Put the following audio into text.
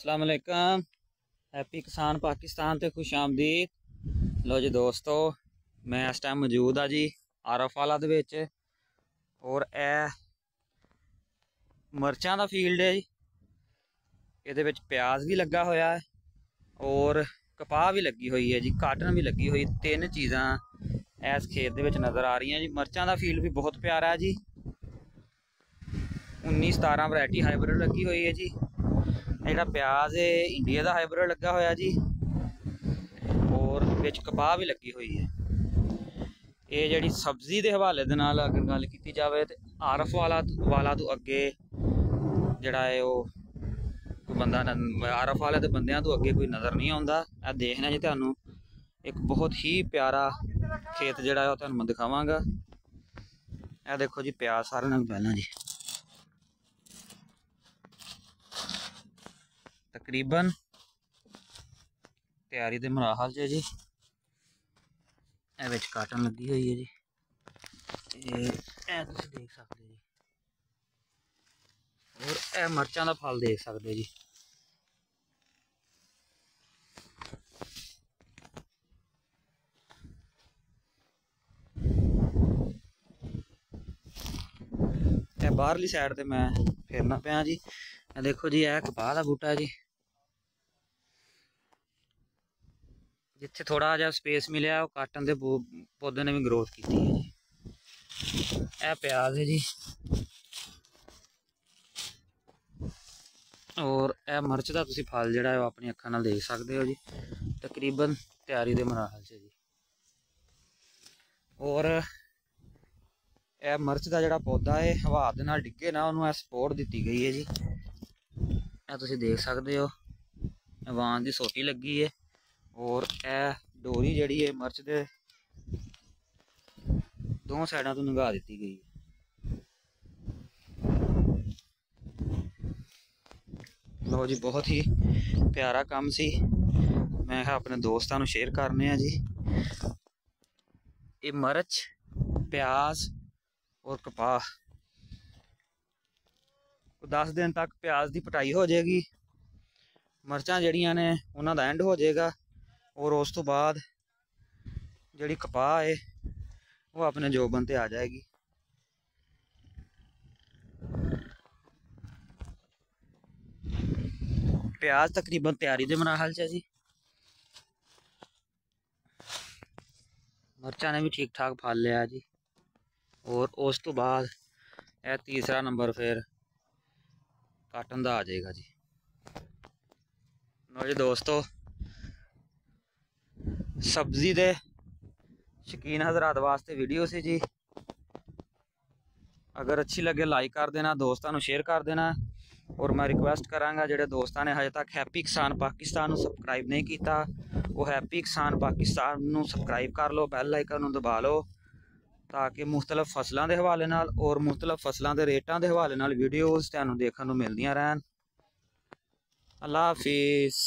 अस्सलाम वालेकुम। हैप्पी किसान पाकिस्तान ते खुश आमदीद। लो जी दोस्तों, मैं इस टाइम मौजूद हाँ जी आरफ वाला दे विच और मरचां दा फील्ड है जी। इहदे विच प्याज भी लगा होया है और कपाह भी लगी हुई है जी, काटन भी लगी हुई। तीन चीज़ां इस खेत दे विच नज़र आ रही हैं जी। मरचां दा फील्ड भी बहुत प्यारा है जी। 19-17 वैरायटी हाइब्रिड लगी हुई है जी। जिहड़ा प्याज है इंडिया का हाइब्रिड लगा होया जी और विच कपाह भी लगी हुई है। ये जिहड़ी सब्जी के हवाले दे नाल अगर गल की जाए तो आरफ वाला तो अगे जिहड़ा है कोई बंदा आरफ वाले तो बंदियां तो अगे कोई नज़र नहीं आता। यह देखना जी तुहानू एक बहुत ही प्यारा खेत जिहड़ा है तुहानू मैं दिखावांगा। यह देखो जी प्याज सारे नाल पहला जी तकरीबन तैयारी के मराहल च जी। ए काटन लगी हुई है जी। तुम देख सकते जी और ए मरचां का फल देख सकते जी। बाहरली साइड ते मैं फिरना पाया जी। देखो जी यह कपाह का बूटा है जी। जिथे थोड़ा जहा स्पेस मिले काटन के पौधे ने भी ग्रोथ की है जी। यह प्याज है जी और यह मिर्च का तुम फल जोड़ा है अपनी अखा नाल देख सकते हो जी। तकरीबन तैयारी के मराहल से जी। और यह मिर्च का जोड़ा पौधा है हवा के नाल डिगे ना उन्होंने सपोर्ट दी गई है जी। यह तुम देख सकते हो वान की सोटी लगी है और यह डोरी जी है मिर्च के दो साइडों तो नंगा दी गई है। लो जी बहुत ही प्यारा काम सी। मैं अपने दोस्तों को शेयर करने जी। ये मिर्च प्याज और कपाह 10 दिन तक प्याज की पटाई हो जाएगी। मिर्चां जड़ियां ने उन्हों का एंड हो जाएगा और उस तो बाद जी कपाह है वो अपने जोबन ते आ जाएगी। प्याज तकरीबन तैयारी के मराहल च जी। मिर्चा ने भी ठीक ठाक फल लिया जी और उस तो बाद यह तीसरा नंबर फिर काटन का आ जाएगा जी। लो जी दोस्तों, सब्जी दे शौकीन हजरात वास्ते वीडियो सी जी। अगर अच्छी लगे लाइक कर देना, दोस्तों को शेयर कर देना। और मैं रिक्वेस्ट कराँगा जोड़े दोस्तों ने हजे तक हैप्पी किसान पाकिस्तान सबसक्राइब नहीं किया वो हैप्पी किसान पाकिस्तान सबसक्राइब कर लो, बैल आइकन दबा लो ताकि मुख्तलिफ फसलों के हवाले नाल और मुख्तलिफ फसलों के रेटों के हवाले नाल वीडियोज़ तुहानू देखने को मिलदियां रहन। अल्लाह हाफिज़।